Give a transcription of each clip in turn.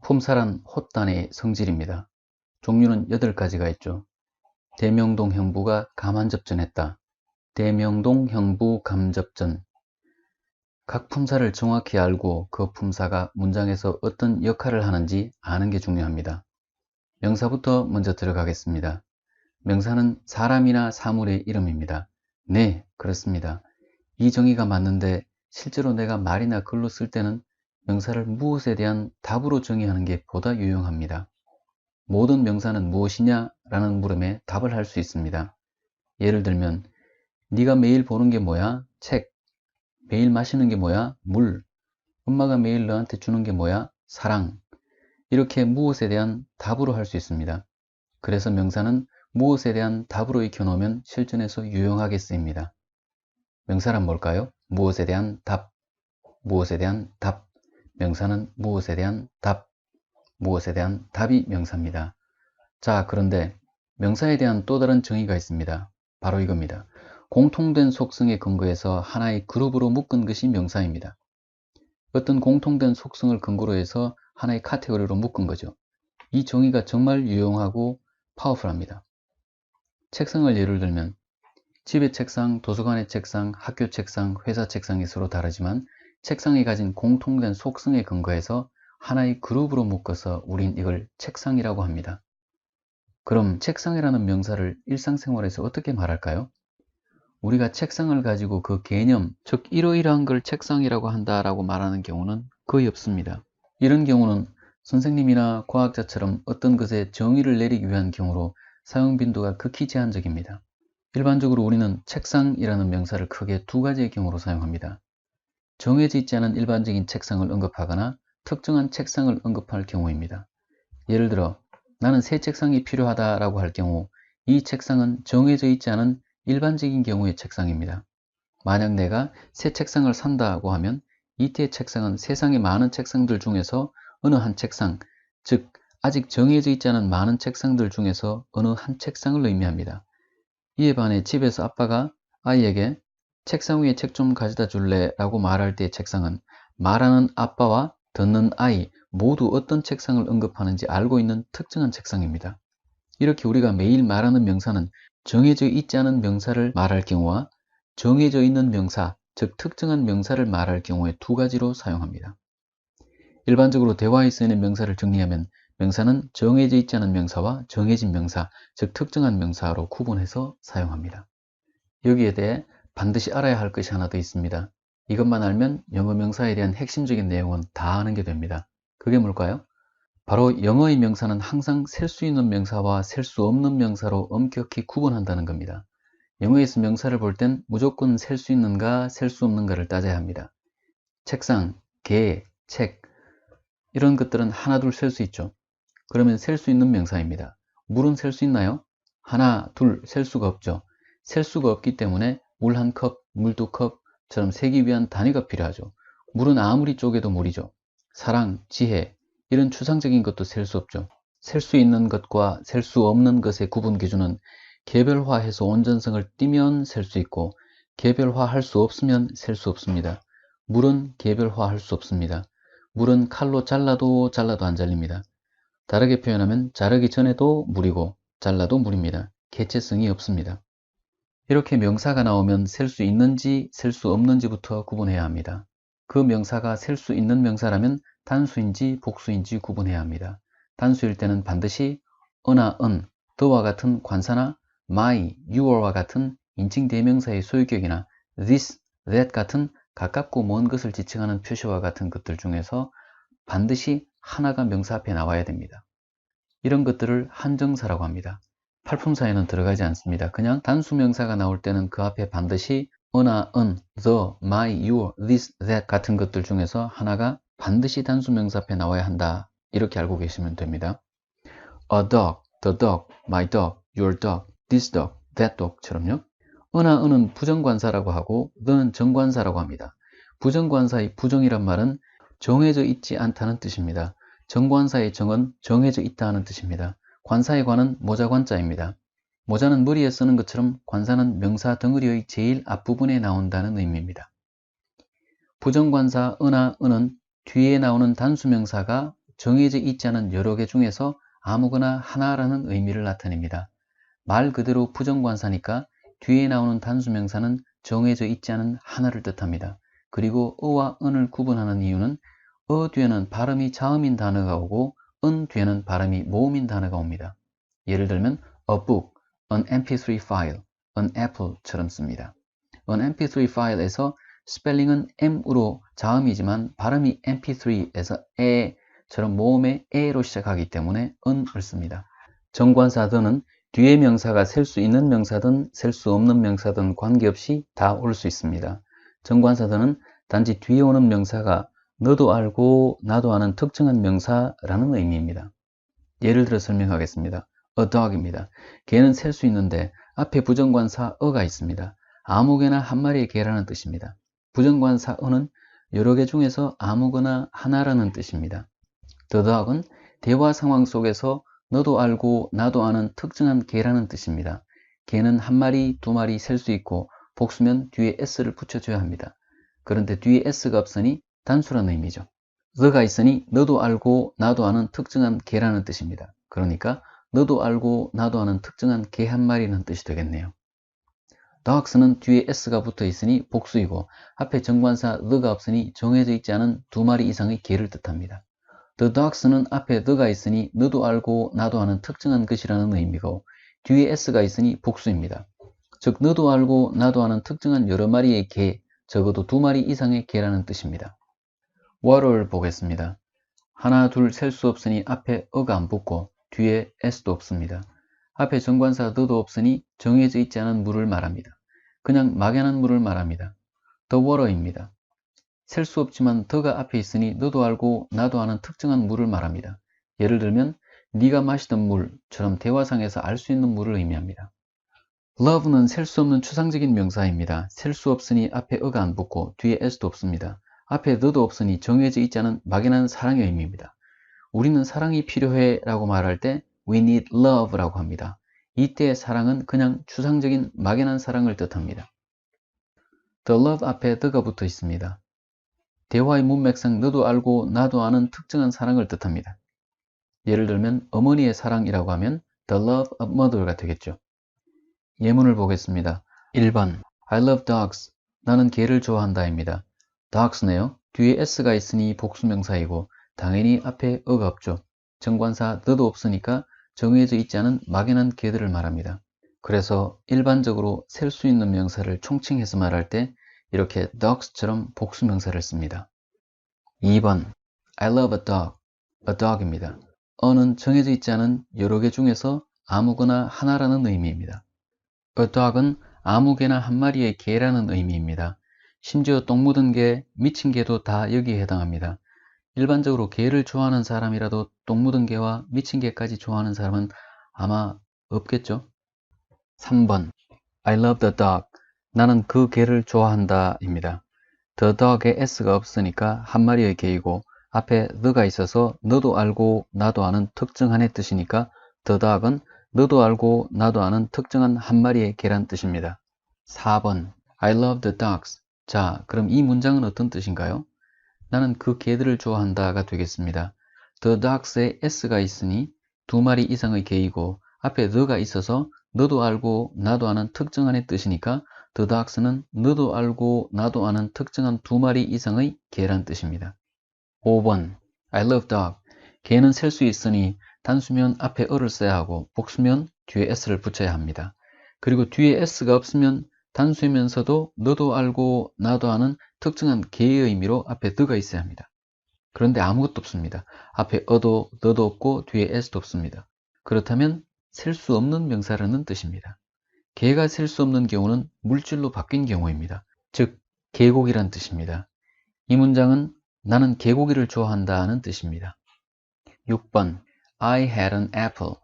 품사란 헛단의 성질입니다. 종류는 8가지가 있죠. 대명동 형부가 감한접전했다. 대명동 형부 감접전. 각 품사를 정확히 알고 그 품사가 문장에서 어떤 역할을 하는지 아는 게 중요합니다. 명사부터 먼저 들어가겠습니다. 명사는 사람이나 사물의 이름입니다. 네, 그렇습니다. 이 정의가 맞는데 실제로 내가 말이나 글로 쓸 때는 명사를 무엇에 대한 답으로 정의하는 게 보다 유용합니다. 모든 명사는 무엇이냐? 라는 물음에 답을 할 수 있습니다. 예를 들면 네가 매일 보는 게 뭐야? 책. 매일 마시는 게 뭐야? 물. 엄마가 매일 너한테 주는 게 뭐야? 사랑. 이렇게 무엇에 대한 답으로 할 수 있습니다. 그래서 명사는 무엇에 대한 답으로 익혀놓으면 실전에서 유용하게 쓰입니다. 명사란 뭘까요? 무엇에 대한 답. 무엇에 대한 답. 명사는 무엇에 대한 답. 무엇에 대한 답이 명사입니다. 자, 그런데 명사에 대한 또 다른 정의가 있습니다. 바로 이겁니다. 공통된 속성에 근거해서 하나의 그룹으로 묶은 것이 명사입니다. 어떤 공통된 속성을 근거로 해서 하나의 카테고리로 묶은 거죠. 이 정의가 정말 유용하고 파워풀합니다. 책상을 예를 들면 집의 책상, 도서관의 책상, 학교 책상, 회사 책상이 서로 다르지만 책상이 가진 공통된 속성에 근거해서 하나의 그룹으로 묶어서 우린 이걸 책상이라고 합니다. 그럼 책상이라는 명사를 일상생활에서 어떻게 말할까요? 우리가 책상을 가지고 그 개념, 즉 이러이러한 걸 책상이라고 한다라고 말하는 경우는 거의 없습니다. 이런 경우는 선생님이나 과학자처럼 어떤 것에 정의를 내리기 위한 경우로 사용 빈도가 극히 제한적입니다. 일반적으로 우리는 책상이라는 명사를 크게 2가지의 경우로 사용합니다. 정해져 있지 않은 일반적인 책상을 언급하거나 특정한 책상을 언급할 경우입니다. 예를 들어 나는 새 책상이 필요하다라고 할 경우 이 책상은 정해져 있지 않은 일반적인 경우의 책상입니다. 만약 내가 새 책상을 산다고 하면 이때의 책상은 세상의 많은 책상들 중에서 어느 한 책상, 즉 아직 정해져 있지 않은 많은 책상들 중에서 어느 한 책상을 의미합니다. 이에 반해 집에서 아빠가 아이에게 책상 위에 책 좀 가져다 줄래? 라고 말할 때의 책상은 말하는 아빠와 듣는 아이 모두 어떤 책상을 언급하는지 알고 있는 특정한 책상입니다. 이렇게 우리가 매일 말하는 명사는 정해져 있지 않은 명사를 말할 경우와 정해져 있는 명사, 즉 특정한 명사를 말할 경우에 2가지로 사용합니다. 일반적으로 대화에 쓰이는 명사를 정리하면 명사는 정해져 있지 않은 명사와 정해진 명사, 즉 특정한 명사로 구분해서 사용합니다. 여기에 대해 반드시 알아야 할 것이 하나 더 있습니다. 이것만 알면 영어 명사에 대한 핵심적인 내용은 다 아는 게 됩니다. 그게 뭘까요? 바로 영어의 명사는 항상 셀 수 있는 명사와 셀 수 없는 명사로 엄격히 구분한다는 겁니다. 영어에서 명사를 볼 땐 무조건 셀 수 있는가 셀 수 없는가를 따져야 합니다. 책상, 개, 책 이런 것들은 하나둘 셀 수 있죠. 그러면 셀 수 있는 명사입니다. 물은 셀 수 있나요? 하나, 둘 셀 수가 없죠. 셀 수가 없기 때문에 물 한 컵, 물 2컵처럼 세기 위한 단위가 필요하죠. 물은 아무리 쪼개도 물이죠. 사랑, 지혜 이런 추상적인 것도 셀 수 없죠. 셀 수 있는 것과 셀 수 없는 것의 구분 기준은 개별화해서 온전성을 띠면 셀 수 있고 개별화할 수 없으면 셀 수 없습니다. 물은 개별화할 수 없습니다. 물은 칼로 잘라도 안 잘립니다. 다르게 표현하면 자르기 전에도 물이고 잘라도 물입니다. 개체성이 없습니다. 이렇게 명사가 나오면 셀 수 있는지 셀 수 없는지부터 구분해야 합니다. 그 명사가 셀 수 있는 명사라면 단수인지 복수인지 구분해야 합니다. 단수일 때는 반드시 어나 은, 더와 같은 관사나 my, your와 같은 인칭 대명사의 소유격이나 this, that 같은 가깝고 먼 것을 지칭하는 표시와 같은 것들 중에서 반드시 하나가 명사 앞에 나와야 됩니다. 이런 것들을 한정사라고 합니다. 팔품사에는 들어가지 않습니다. 그냥 단수명사가 나올 때는 그 앞에 반드시 어나, 은, the, my, your, this, that 같은 것들 중에서 하나가 반드시 단수명사 앞에 나와야 한다. 이렇게 알고 계시면 됩니다. A dog, the dog, my dog, your dog, this dog, that dog처럼요. 어나, 은은 부정관사라고 하고 the는 정관사라고 합니다. 부정관사의 부정이란 말은 정해져 있지 않다는 뜻입니다. 정관사의 정은 정해져 있다는 뜻입니다. 관사의 관은 모자관자입니다. 모자는 머리에 쓰는 것처럼 관사는 명사 덩어리의 제일 앞부분에 나온다는 의미입니다. 부정관사 어나, 은은 뒤에 나오는 단수명사가 정해져 있지 않은 여러 개 중에서 아무거나 하나라는 의미를 나타냅니다. 말 그대로 부정관사니까 뒤에 나오는 단수명사는 정해져 있지 않은 하나를 뜻합니다. 그리고 어와 은을 구분하는 이유는 어 뒤에는 발음이 자음인 단어가 오고 은 뒤에는 발음이 모음인 단어가 옵니다. 예를 들면 a book, an mp3 file, an apple처럼 씁니다. an mp3 파일에서 스펠링은 m으로 자음이지만 발음이 mp3에서 에처럼 모음의 에로 시작하기 때문에 은을 씁니다. 정관사 the는 뒤에 명사가 셀 수 있는 명사든 셀 수 없는 명사든 관계없이 다 올 수 있습니다. 정관사 the는 단지 뒤에 오는 명사가 너도 알고 나도 아는 특정한 명사라는 의미입니다. 예를 들어 설명하겠습니다. a dog입니다. 개는 셀 수 있는데 앞에 부정관사 a가 있습니다. 아무 개나 한 마리의 개라는 뜻입니다. 부정관사 a는 여러 개 중에서 아무거나 하나라는 뜻입니다. the dog은 대화 상황 속에서 너도 알고 나도 아는 특정한 개라는 뜻입니다. 개는 한 마리, 두 마리 셀 수 있고 복수면 뒤에 s를 붙여줘야 합니다. 그런데 뒤에 s가 없으니 단수라는 의미죠. the가 있으니 너도 알고 나도 아는 특정한 개라는 뜻입니다. 그러니까 너도 알고 나도 아는 특정한 개 한 마리라는 뜻이 되겠네요. dogs는 뒤에 s가 붙어 있으니 복수이고 앞에 정관사 the가 없으니 정해져 있지 않은 두 마리 이상의 개를 뜻합니다. the dogs는 앞에 the가 있으니 너도 알고 나도 아는 특정한 것이라는 의미고 뒤에 s가 있으니 복수입니다. 즉 너도 알고 나도 아는 특정한 여러 마리의 개, 적어도 두 마리 이상의 개라는 뜻입니다. water를 보겠습니다. 하나, 둘 셀 수 없으니 앞에 어가 안 붙고 뒤에 s도 없습니다. 앞에 정관사 the도 없으니 정해져 있지 않은 물을 말합니다. 그냥 막연한 물을 말합니다. the water입니다. 셀 수 없지만 the가 앞에 있으니 너도 알고 나도 아는 특정한 물을 말합니다. 예를 들면 네가 마시던 물처럼 대화상에서 알 수 있는 물을 의미합니다. love는 셀 수 없는 추상적인 명사입니다. 셀 수 없으니 앞에 어가 안 붙고 뒤에 s도 없습니다. 앞에 the도 없으니 정해져 있지 않은 막연한 사랑의 의미입니다. 우리는 사랑이 필요해 라고 말할 때 we need love 라고 합니다. 이때의 사랑은 그냥 추상적인 막연한 사랑을 뜻합니다. the love 앞에 the가 붙어 있습니다. 대화의 문맥상 너도 알고 나도 아는 특정한 사랑을 뜻합니다. 예를 들면 어머니의 사랑이라고 하면 the love of mother가 되겠죠. 예문을 보겠습니다. 1번 I love dogs. 나는 개를 좋아한다입니다. dogs네요. 뒤에 s가 있으니 복수명사이고 당연히 앞에 어가 없죠. 정관사 the도 없으니까 정해져 있지 않은 막연한 개들을 말합니다. 그래서 일반적으로 셀 수 있는 명사를 총칭해서 말할 때 이렇게 dogs처럼 복수명사를 씁니다. 2번 I love a dog. a dog입니다. a는 정해져 있지 않은 여러 개 중에서 아무거나 하나라는 의미입니다. a dog은 아무 개나 한 마리의 개라는 의미입니다. 심지어 똥 묻은 개, 미친 개도 다 여기에 해당합니다. 일반적으로 개를 좋아하는 사람이라도 똥 묻은 개와 미친 개까지 좋아하는 사람은 아마 없겠죠? 3번 I love the dog. 나는 그 개를 좋아한다 입니다. the dog에 s가 없으니까 한 마리의 개이고 앞에 the가 있어서 너도 알고 나도 아는 특정한의 뜻이니까 the dog은 너도 알고 나도 아는 특정한 한 마리의 개란 뜻입니다. 4번 I love the dogs. 자, 그럼 이 문장은 어떤 뜻인가요? 나는 그 개들을 좋아한다가 되겠습니다. the dogs에 s가 있으니 두 마리 이상의 개이고 앞에 the가 있어서 너도 알고 나도 아는 특정한의 뜻이니까 the dogs는 너도 알고 나도 아는 특정한 두 마리 이상의 개란 뜻입니다. 5번 I love dog. 개는 셀 수 있으니 단수면 앞에 어를 써야 하고 복수면 뒤에 s를 붙여야 합니다. 그리고 뒤에 s가 없으면 단수이면서도 너도 알고 나도 아는 특정한 개의 의미로 앞에 the가 있어야 합니다. 그런데 아무것도 없습니다. 앞에 어도, the도 없고 뒤에 s도 없습니다. 그렇다면 셀 수 없는 명사라는 뜻입니다. 개가 셀 수 없는 경우는 물질로 바뀐 경우입니다. 즉, 개고기란 뜻입니다. 이 문장은 나는 개고기를 좋아한다는 뜻입니다. 6번 I had an apple.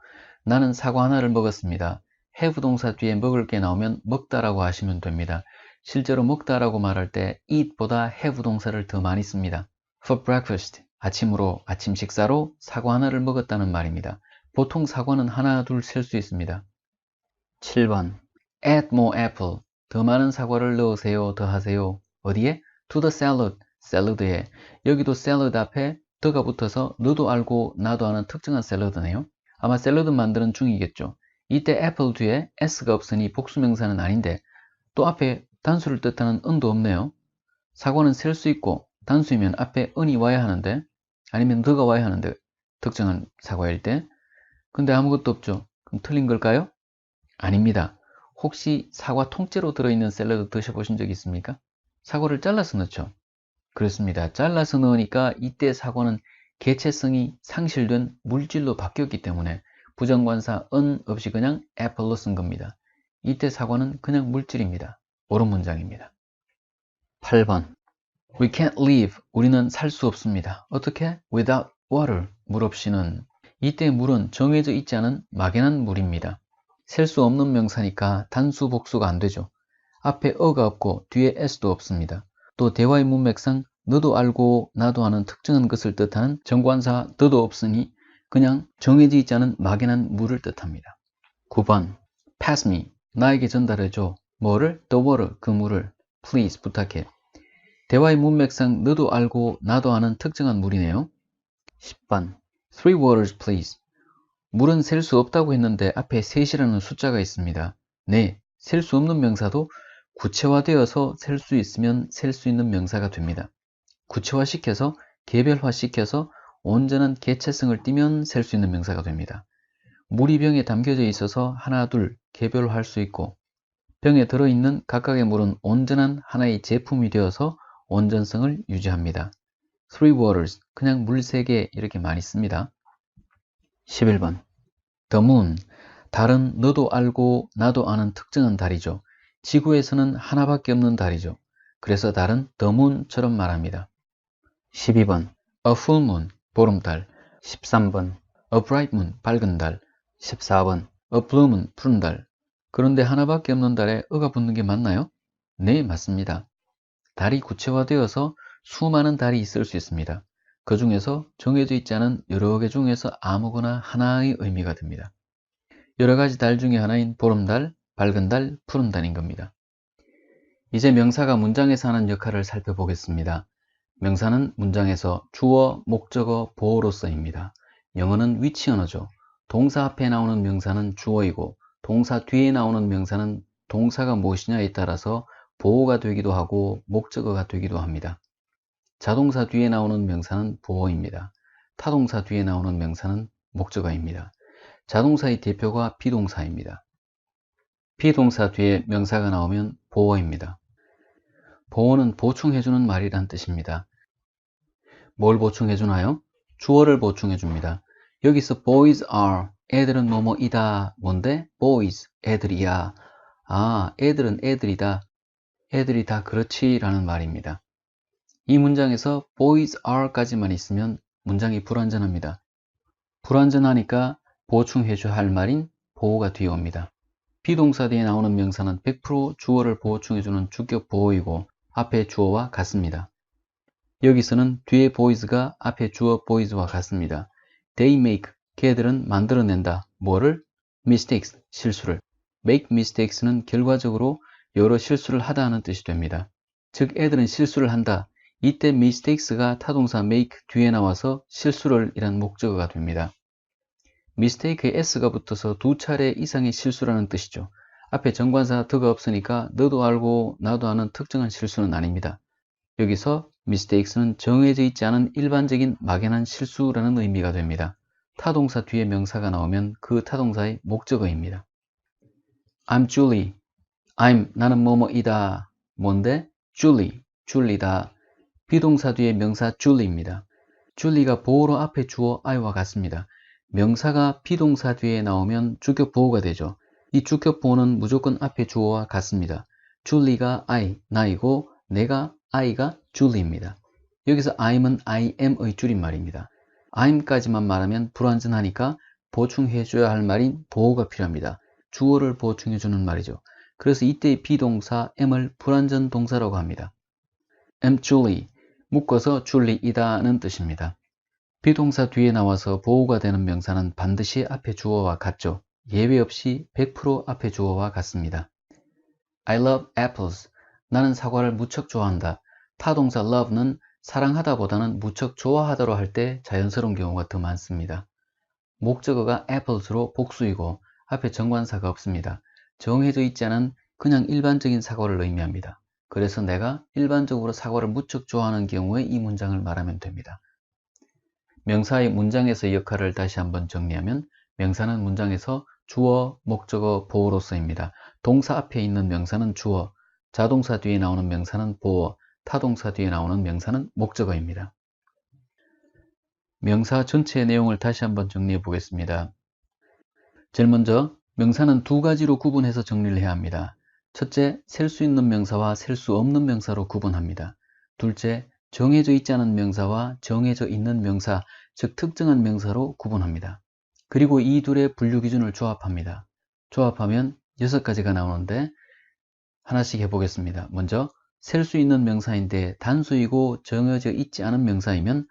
나는 사과 하나를 먹었습니다. have 동사 뒤에 먹을 게 나오면 먹다라고 하시면 됩니다. 실제로 먹다라고 말할 때 eat보다 have 동사를 더 많이 씁니다. For breakfast, 아침으로, 아침 식사로 사과 하나를 먹었다는 말입니다. 보통 사과는 하나, 둘 셀 수 있습니다. 7번 Add more apple. 더 많은 사과를 넣으세요. 더 하세요. 어디에? To the salad. 샐러드에. 여기도 샐러드 앞에 the가 붙어서 너도 알고 나도 아는 특정한 샐러드네요. 아마 샐러드 만드는 중이겠죠. 이때 apple 뒤에 s가 없으니 복수명사는 아닌데 또 앞에 단수를 뜻하는 un도 없네요. 사과는 셀 수 있고 단수이면 앞에 un이 와야 하는데 아니면 the가 와야 하는데 특정한 사과일 때 근데 아무것도 없죠. 그럼 틀린 걸까요? 아닙니다. 혹시 사과 통째로 들어있는 샐러드 드셔보신 적 있습니까? 사과를 잘라서 넣죠. 그렇습니다. 잘라서 넣으니까 이때 사과는 개체성이 상실된 물질로 바뀌었기 때문에 부정관사 un 없이 그냥 apple로 쓴 겁니다. 이때 사과는 그냥 물질입니다. 옳은 문장입니다. 8번 We can't live. 우리는 살 수 없습니다. 어떻게? Without water. 물 없이는. 이때 물은 정해져 있지 않은 막연한 물입니다. 셀 수 없는 명사니까 단수 복수가 안 되죠. 앞에 어가 없고 뒤에 s도 없습니다. 또 대화의 문맥상 너도 알고 나도 아는 특정한 것을 뜻하는 정관사 너도 없으니 그냥 정해져 있지 않은 막연한 물을 뜻합니다. 9번 Pass me. 나에게 전달해줘. 뭐를? The water. 그 물을. Please. 부탁해. 대화의 문맥상 너도 알고 나도 아는 특정한 물이네요. 10번 Three waters please. 물은 셀 수 없다고 했는데 앞에 셋이라는 숫자가 있습니다. 네, 셀 수 없는 명사도 구체화되어서 셀 수 있으면 셀 수 있는 명사가 됩니다. 구체화시켜서 개별화시켜서 온전한 개체성을 띠면 셀 수 있는 명사가 됩니다. 물이 병에 담겨져 있어서 하나 둘 개별화할 수 있고 병에 들어있는 각각의 물은 온전한 하나의 제품이 되어서 온전성을 유지합니다. Three waters, 그냥 물 3개 이렇게 많이 씁니다. 11번 The moon, 달은 너도 알고 나도 아는 특정한 달이죠. 지구에서는 하나밖에 없는 달이죠. 그래서 달은 The moon처럼 말합니다. 12번 A full moon, 보름달. 13번 A bright moon, 밝은 달. 14번 A blue moon, 푸른 달. 그런데 하나밖에 없는 달에 어가 붙는 게 맞나요? 네, 맞습니다. 달이 구체화되어서 수많은 달이 있을 수 있습니다. 그 중에서 정해져 있지 않은 여러 개 중에서 아무거나 하나의 의미가 됩니다. 여러 가지 달 중에 하나인 보름달, 밝은 달, 푸른 달인 겁니다. 이제 명사가 문장에서 하는 역할을 살펴보겠습니다. 명사는 문장에서 주어, 목적어, 보어로서입니다. 영어는 위치 언어죠. 동사 앞에 나오는 명사는 주어이고 동사 뒤에 나오는 명사는 동사가 무엇이냐에 따라서 보어가 되기도 하고 목적어가 되기도 합니다. 자동사 뒤에 나오는 명사는 보어입니다. 타동사 뒤에 나오는 명사는 목적어입니다. 자동사의 대표가 비동사입니다. 비동사 뒤에 명사가 나오면 보어입니다. 보어는 보충해주는 말이란 뜻입니다. 뭘 보충해주나요? 주어를 보충해줍니다. 여기서 boys are, 애들은 뭐뭐이다. 뭔데? boys, 애들이야. 아, 애들은 애들이다. 애들이 다 그렇지 라는 말입니다. 이 문장에서 boys are까지만 있으면 문장이 불완전합니다. 불완전하니까 보충해줘야 할 말인 보어가 뒤에 옵니다. 비동사 뒤에 나오는 명사는 100% 주어를 보충해주는 주격 보어이고 앞에 주어와 같습니다. 여기서는 뒤에 boys가 앞에 주어 boys와 같습니다. They make, 걔들은 만들어낸다. 뭐를? mistakes, 실수를. make mistakes는 결과적으로 여러 실수를 하다 하는 뜻이 됩니다. 즉 애들은 실수를 한다. 이때 mistakes가 타동사 make 뒤에 나와서 실수를 이란 목적어가 됩니다. mistake에 s가 붙어서 2차례 이상의 실수라는 뜻이죠. 앞에 정관사 the가 없으니까 너도 알고 나도 아는 특정한 실수는 아닙니다. 여기서 mistakes는 정해져 있지 않은 일반적인 막연한 실수라는 의미가 됩니다. 타동사 뒤에 명사가 나오면 그 타동사의 목적어입니다. I'm Julie. 나는 뭐뭐이다. 뭔데? Julie, 줄리다. 비동사 뒤에 명사 Julie입니다. Julie가 보어로 앞에 주어 I와 같습니다. 명사가 비동사 뒤에 나오면 주격 보어가 되죠. 이 주격 보어는 무조건 앞에 주어와 같습니다. Julie가 I, 나이고 내가 I가 Julie입니다. 여기서 I'은 I am의 줄임말입니다. I'까지만 말하면 불완전하니까 보충해줘야 할 말인 보어가 필요합니다. 주어를 보충해주는 말이죠. 그래서 이때의 비동사 am을 불완전 동사라고 합니다. am Julie, 묶어서 줄리이다는 뜻입니다. 비동사 뒤에 나와서 보호가 되는 명사는 반드시 앞에 주어와 같죠. 예외 없이 100% 앞에 주어와 같습니다. I love apples. 나는 사과를 무척 좋아한다. 타동사 love는 사랑하다보다는 무척 좋아하다로 할 때 자연스러운 경우가 더 많습니다. 목적어가 apples로 복수이고 앞에 정관사가 없습니다. 정해져 있지 않은 그냥 일반적인 사과를 의미합니다. 그래서 내가 일반적으로 사과를 무척 좋아하는 경우에 이 문장을 말하면 됩니다. 명사의 문장에서의 역할을 다시 한번 정리하면 명사는 문장에서 주어, 목적어, 보어로 쓰입니다. 동사 앞에 있는 명사는 주어, 자동사 뒤에 나오는 명사는 보어, 타동사 뒤에 나오는 명사는 목적어입니다. 명사 전체의 내용을 다시 한번 정리해 보겠습니다. 제일 먼저 명사는 두 가지로 구분해서 정리를 해야 합니다. 첫째, 셀 수 있는 명사와 셀 수 없는 명사로 구분합니다. 둘째, 정해져 있지 않은 명사와 정해져 있는 명사, 즉 특정한 명사로 구분합니다. 그리고 이 둘의 분류 기준을 조합합니다. 조합하면 6가지가 나오는데 하나씩 해보겠습니다. 먼저 셀 수 있는 명사인데 단수이고 정해져 있지 않은 명사이면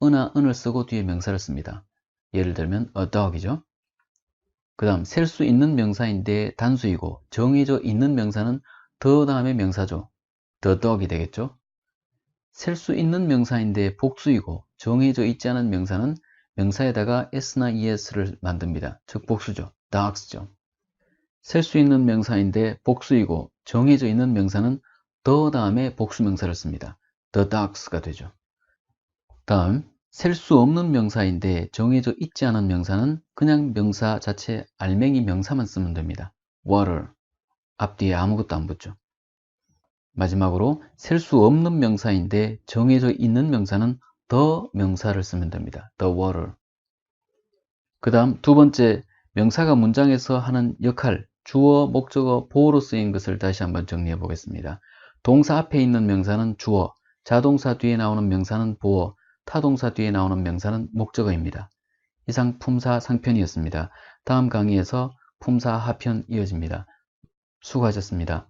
은하 은을 쓰고 뒤에 명사를 씁니다. 예를 들면 a dog이죠. 그 다음 셀 수 있는 명사인데 단수이고 정해져 있는 명사는 the 다음에 명사죠. the dog이 되겠죠. 셀 수 있는 명사인데 복수이고 정해져 있지 않은 명사는 명사에다가 s나 es를 만듭니다. 즉 복수죠. dogs죠. 셀 수 있는 명사인데 복수이고 정해져 있는 명사는 the 다음에 복수명사를 씁니다. the dogs가 되죠. 다음 셀 수 없는 명사인데 정해져 있지 않은 명사는 그냥 명사 자체 알맹이 명사만 쓰면 됩니다. water 앞뒤에 아무것도 안 붙죠. 마지막으로 셀 수 없는 명사인데 정해져 있는 명사는 the 명사를 쓰면 됩니다. the water. 그 다음 두 번째 명사가 문장에서 하는 역할 주어, 목적어, 보어로 쓰인 것을 다시 한번 정리해 보겠습니다. 동사 앞에 있는 명사는 주어, 자동사 뒤에 나오는 명사는 보어, 타동사 뒤에 나오는 명사는 목적어입니다. 이상 품사 상편이었습니다. 다음 강의에서 품사 하편 이어집니다. 수고하셨습니다.